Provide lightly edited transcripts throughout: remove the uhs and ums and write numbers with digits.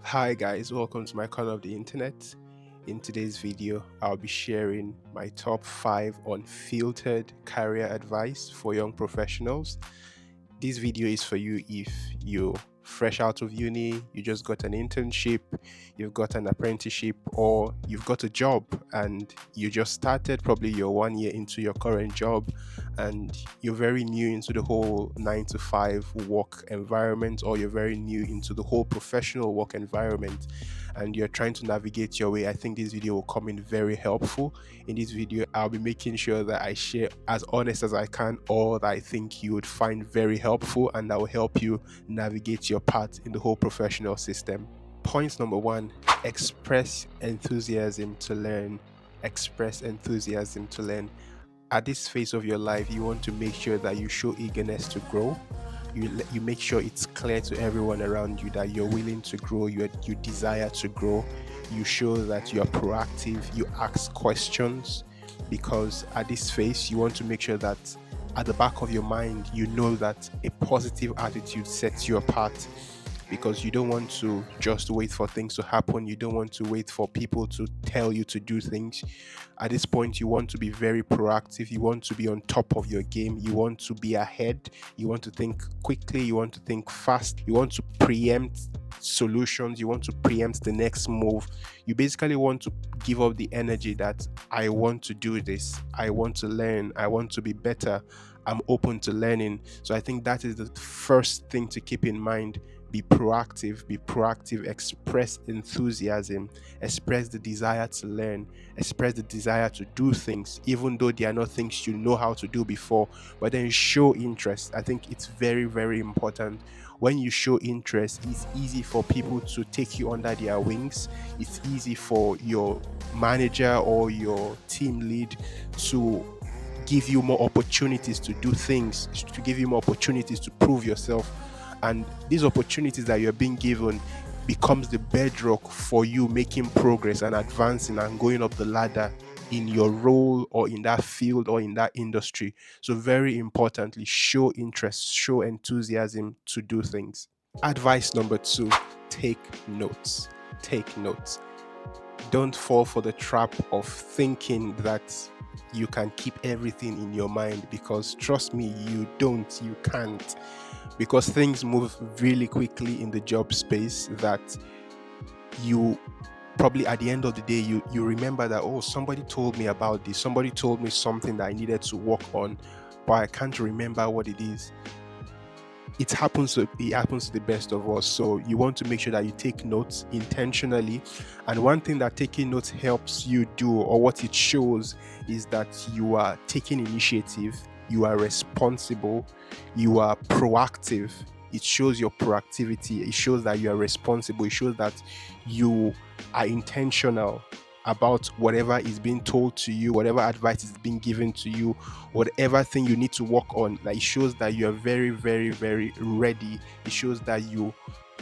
Hi guys, welcome to my corner of the internet. In today's video, I'll be sharing my top 5 unfiltered career advice for young professionals. This video is for you if you're fresh out of uni, you just got an internship, you've got an apprenticeship, or you've got a job and you just started, probably you're 1 year into your current job and you're very new into the whole 9 to 5 work environment, or you're very new into the whole professional work environment and you're trying to navigate your way. I think this video will come in very helpful. In this video, I'll be making sure that I share as honest as I can all that I think you would find very helpful and that will help you navigate your path in the whole professional system. Point number one: express enthusiasm to learn. Express enthusiasm to learn. At this phase of your life, you want to make sure that you show eagerness to grow. You make sure it's clear to everyone around you that you're willing to grow, you desire to grow. You show that you're proactive, you ask questions, because at this phase you want to make sure that at the back of your mind you know that a positive attitude sets you apart, because you don't want to just wait for things to happen. You don't want to wait for people to tell you to do things. At this point, you want to be very proactive. You want to be on top of your game. You want to be ahead. You want to think quickly. You want to think fast. You want to preempt solutions. You want to preempt the next move. You basically want to give up the energy that I want to do this. I want to learn. I want to be better. I'm open to learning. So I think that is the first thing to keep in mind. Be proactive, express enthusiasm, express the desire to learn, express the desire to do things, even though they are not things you know how to do before, but then show interest. I think it's very, very important. When you show interest, it's easy for people to take you under their wings. It's easy for your manager or your team lead to give you more opportunities to do things, to give you more opportunities to prove yourself. And these opportunities that you're being given becomes the bedrock for you making progress and advancing and going up the ladder in your role or in that field or in that industry. So very importantly, show interest, show enthusiasm to do things. Advice number two: take notes. Take notes. Don't fall for the trap of thinking that you can keep everything in your mind, because trust me, you can't, because things move really quickly in the job space that you probably at the end of the day you remember that, oh, somebody told me about this, somebody told me something that I needed to work on, but I can't remember what it is. It happens to the best of us. So you want to make sure that you take notes intentionally. And one thing that taking notes helps you do, or what it shows, is that you are taking initiative, you are responsible, you are proactive. It shows your proactivity, it shows that you are responsible, it shows that you are intentional about whatever is being told to you, whatever advice is being given to you, whatever thing you need to work on. Like, it shows that you are very, very, very ready. It shows that you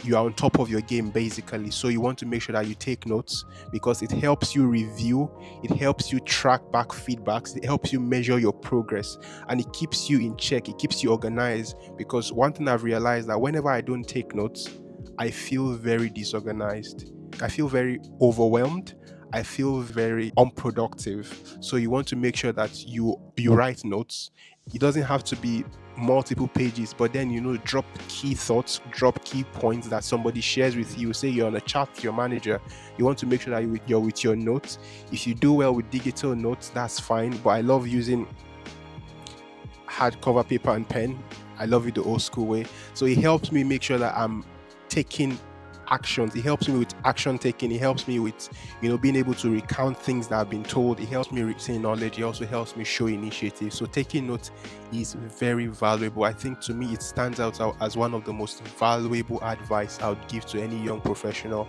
are on top of your game, basically. So you want to make sure that you take notes, because it helps you review, it helps you track back feedbacks, it helps you measure your progress, and it keeps you in check, it keeps you organized. Because one thing I've realized, that whenever I don't take notes, I feel very disorganized, I feel very overwhelmed, I feel very unproductive. So you want to make sure that you write notes. It doesn't have to be multiple pages, but then drop key thoughts, drop key points that somebody shares with you. Say you're on a chat with your manager, you want to make sure that you're with your notes. If you do well with digital notes, that's fine, but I love using hardcover paper and pen. I love it the old school way. So it helps me make sure that I'm taking actions. It helps me with action taking. It helps me with, being able to recount things that I've been told. It helps me retain knowledge. It also helps me show initiative. So taking notes is very valuable. I think, to me, it stands out as one of the most valuable advice I would give to any young professional.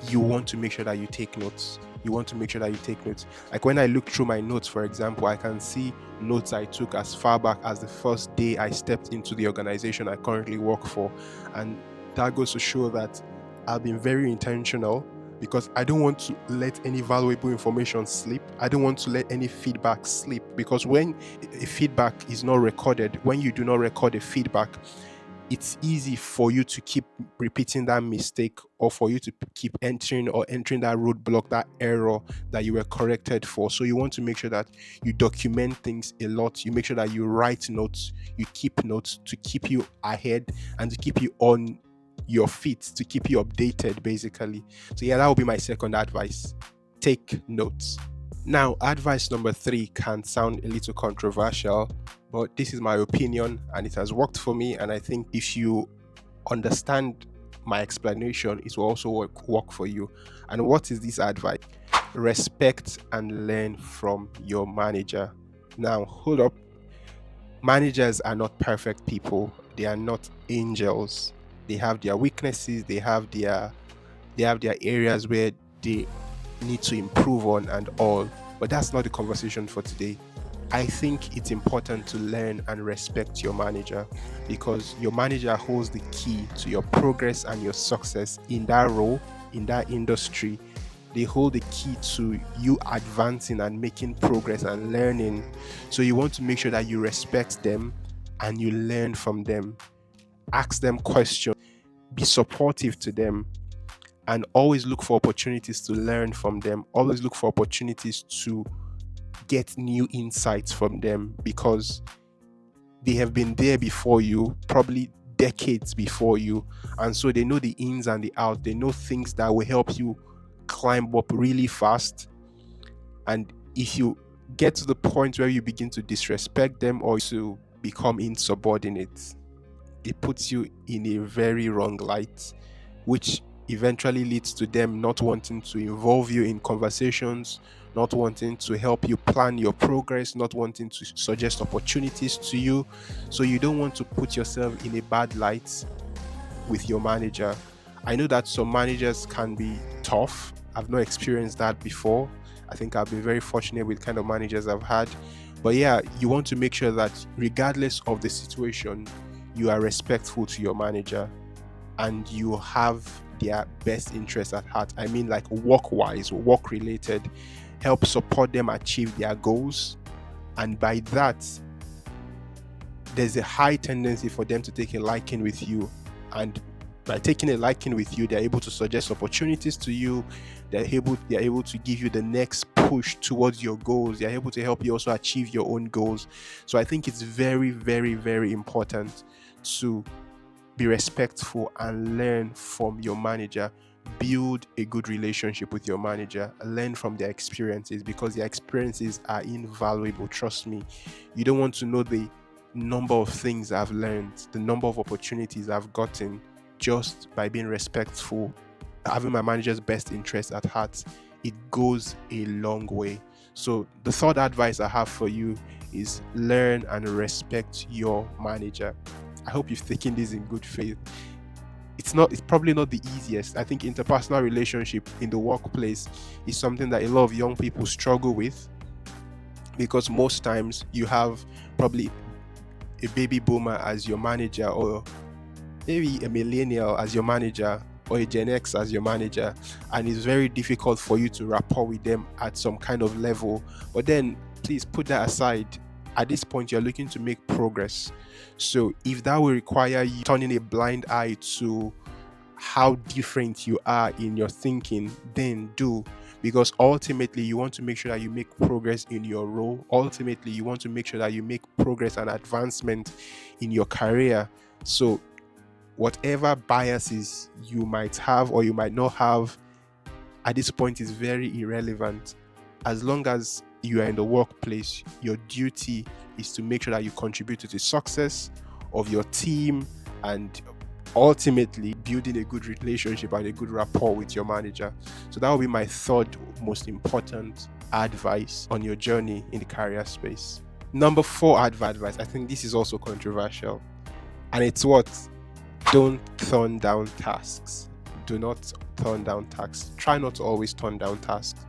You want to make sure that you take notes. You want to make sure that you take notes. Like, when I look through my notes, for example, I can see notes I took as far back as the first day I stepped into the organization I currently work for. And that goes to show that I've been very intentional, because I don't want to let any valuable information slip. I don't want to let any feedback slip, because when a feedback is not recorded, when you do not record a feedback, it's easy for you to keep repeating that mistake, or for you to keep entering that roadblock, that error that you were corrected for. So you want to make sure that you document things a lot. You make sure that you write notes, you keep notes to keep you ahead and to keep you on your feet, to keep you updated, basically. So yeah, that would be my second advice. Take notes. Now, advice number 3 can sound a little controversial, but this is my opinion and it has worked for me. And I think if you understand my explanation, it will also work for you. And what is this advice? Respect and learn from your manager. Now, hold up. Managers are not perfect people. They are not angels. They have their weaknesses. They have their areas where they need to improve on and all. But that's not the conversation for today. I think it's important to learn and respect your manager, because your manager holds the key to your progress and your success in that role, in that industry. They hold the key to you advancing and making progress and learning. So you want to make sure that you respect them and you learn from them. Ask them questions, be supportive to them, and always look for opportunities to learn from them. Always look for opportunities to get new insights from them, because they have been there before you, probably decades before you. And so they know the ins and the outs. They know things that will help you climb up really fast. And if you get to the point where you begin to disrespect them or to become insubordinate, it puts you in a very wrong light, which eventually leads to them not wanting to involve you in conversations, not wanting to help you plan your progress, not wanting to suggest opportunities to you. So you don't want to put yourself in a bad light with your manager. I know that some managers can be tough. I've not experienced that before. I think I've been very fortunate with kind of managers I've had. But yeah, you want to make sure that regardless of the situation, you are respectful to your manager and you have their best interests at heart. I mean, like work-wise, work-related. Help support them achieve their goals. And by that, there's a high tendency for them to take a liking with you. And by taking a liking with you, they're able to suggest opportunities to you. They're able to give you the next push towards your goals. They're able to help you also achieve your own goals. So I think it's very, very, very important to be respectful and learn from your manager. Build a good relationship with your manager. Learn from their experiences, because their experiences are invaluable. Trust me. You don't want to know the number of things I've learned, the number of opportunities I've gotten just by being respectful, having my manager's best interest at heart. It goes a long way. So the third advice I have for you is learn and respect your manager. I hope you've taken this in good faith. It's probably not the easiest. I think interpersonal relationship in the workplace is something that a lot of young people struggle with, because most times you have probably a baby boomer as your manager, or maybe a millennial as your manager, or a Gen X as your manager, and it's very difficult for you to rapport with them at some kind of level. But then please put that aside. At this point, you're looking to make progress. So if that will require you turning a blind eye to how different you are in your thinking, then do. Because ultimately, you want to make sure that you make progress in your role. Ultimately, you want to make sure that you make progress and advancement in your career. So whatever biases you might have or you might not have at this point is very irrelevant. As long as you are in the workplace, your duty is to make sure that you contribute to the success of your team and ultimately building a good relationship and a good rapport with your manager. So that will be my third most important advice on your journey in the career space. Number 4 advice. I think this is also controversial. And it's what? Don't turn down tasks. Do not turn down tasks. Try not to always turn down tasks.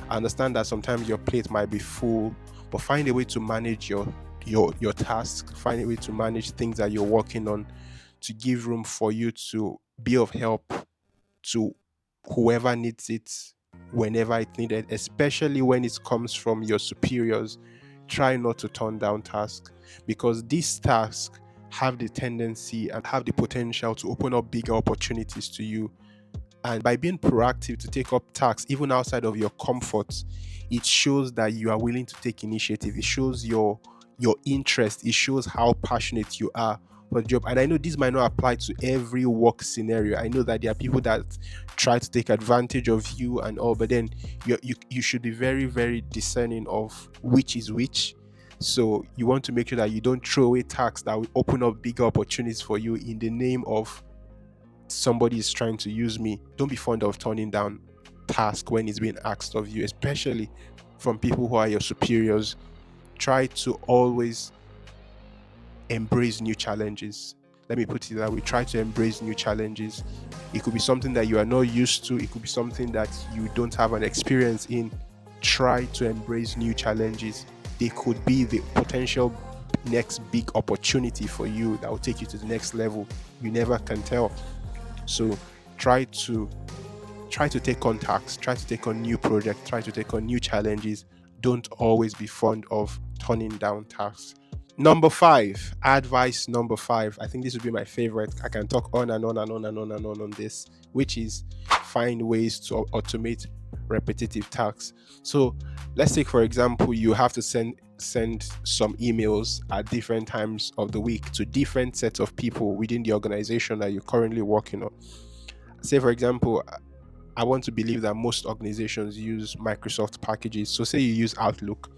I understand that sometimes your plate might be full, but find a way to manage your tasks. Find a way to manage things that you're working on, to give room for you to be of help to whoever needs it whenever it's needed, especially when it comes from your superiors. Try not to turn down tasks, because these tasks have the tendency and have the potential to open up bigger opportunities to you. And by being proactive to take up tasks even outside of your comfort, it shows that you are willing to take initiative. It shows your interest. It shows how passionate you are for the job. And I know this might not apply to every work scenario. I know that there are people that try to take advantage of you and all, but then you should be very, very discerning of which is which. So you want to make sure that you don't throw away tasks that will open up bigger opportunities for you in the name of somebody is trying to use me. Don't be fond of turning down task when it's being asked of you, especially from people who are your superiors. Try to always embrace new challenges. Let me put it that way. Try to embrace new challenges. It could be something that you are not used to. It could be something that you don't have an experience in. Try to embrace new challenges. They could be the potential next big opportunity for you that will take you to the next level. You never can tell. So try to take on tasks, try to take on new projects, try to take on new challenges. Don't always be fond of turning down tasks. Number 5, advice number 5. I think this would be my favorite. I can talk on and on and on and on and on this, which is find ways to automate repetitive tasks. So let's take, for example, you have to send some emails at different times of the week to different sets of people within the organization that you're currently working on. Say, for example, I want to believe that most organizations use Microsoft packages. So say you use Outlook.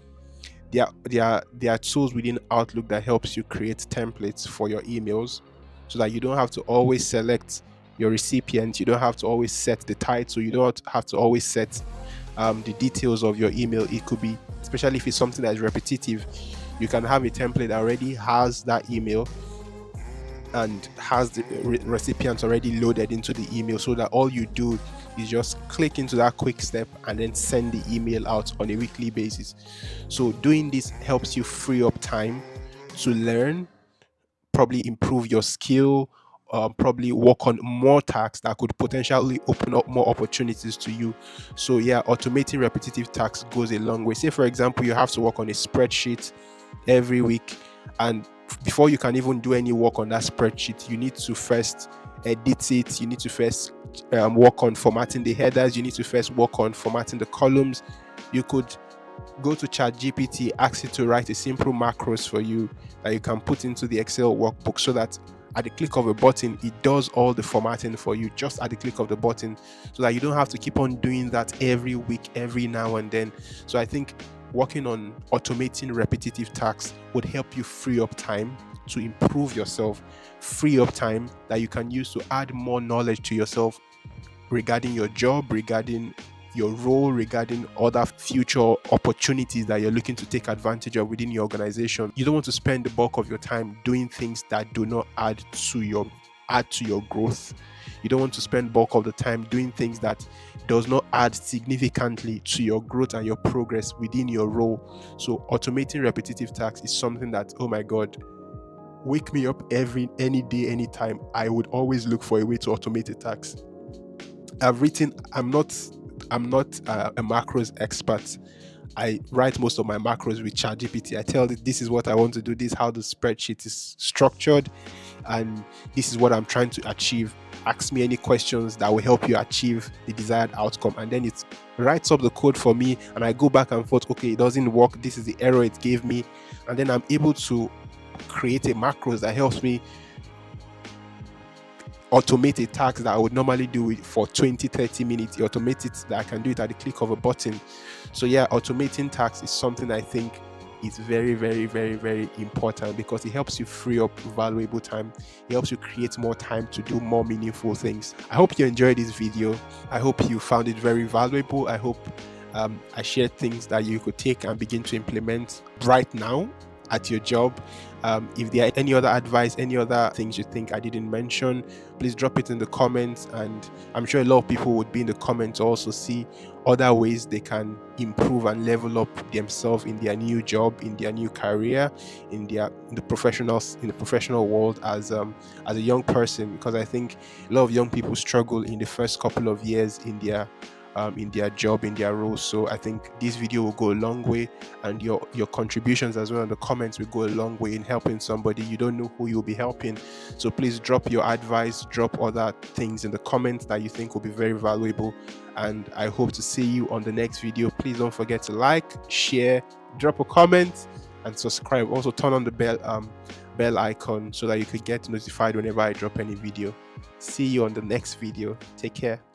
There are tools within Outlook that helps you create templates for your emails so that you don't have to always select your recipient. You don't have to always set the title. You don't have to always set the details of your email. It could be, especially if it's something that is repetitive, you can have a template that already has that email and has the recipients already loaded into the email, so that all you do is just click into that quick step and then send the email out on a weekly basis. So doing this helps you free up time to learn, probably improve your skill, probably work on more tasks that could potentially open up more opportunities to you. So yeah, automating repetitive tasks goes a long way. Say, for example, you have to work on a spreadsheet every week, and before you can even do any work on that spreadsheet, you need to first edit it. You need to first work on formatting the headers. You need to first work on formatting the columns. You could go to ChatGPT, ask it to write a simple macros for you that you can put into the Excel workbook, so that at the click of a button, it does all the formatting for you just at the click of the button, so that you don't have to keep on doing that every week, every now and then. So I think working on automating repetitive tasks would help you free up time to improve yourself, free up time that you can use to add more knowledge to yourself regarding your job, regarding your role, regarding other future opportunities that you're looking to take advantage of within your organization. You don't want to spend the bulk of your time doing things that do not add to your growth. You don't want to spend bulk of the time doing things that does not add significantly to your growth and your progress within your role. So automating repetitive tasks is something that, oh my God, wake me up any day, anytime. I would always look for a way to automate a task. I'm not a macros expert. I write most of my macros with ChatGPT. I tell it, this is what I want to do, this is how the spreadsheet is structured, and this is what I'm trying to achieve. Ask me any questions that will help you achieve the desired outcome. And then it writes up the code for me, and I go back and forth. Okay, it doesn't work. This is the error it gave me. And then I'm able to create a macros that helps me automate a task that I would normally do it for 20-30 minutes. Automate it that I can do it at the click of a button. So yeah, automating tasks is something I think is very, very, very, very important, because it helps you free up valuable time. It helps you create more time to do more meaningful things. I hope you enjoyed this video. I hope you found it very valuable. I hope I shared things that you could take and begin to implement right now at your job. If there are any other advice, any other things you think I didn't mention, please drop it in the comments, and I'm sure a lot of people would be in the comments to also see other ways they can improve and level up themselves in their new job, in their new career, in the professional world as a young person, because I think a lot of young people struggle in the first couple of years in their in their job, in their role. So I think this video will go a long way, and your contributions as well in the comments will go a long way in helping somebody. You don't know who you'll be helping, so please drop your advice, drop other things in the comments that you think will be very valuable, and I hope to see you on the next video. Please don't forget to like, share, drop a comment, and subscribe. Also turn on the bell icon so that you could get notified whenever I drop any video. See you on the next video. Take care.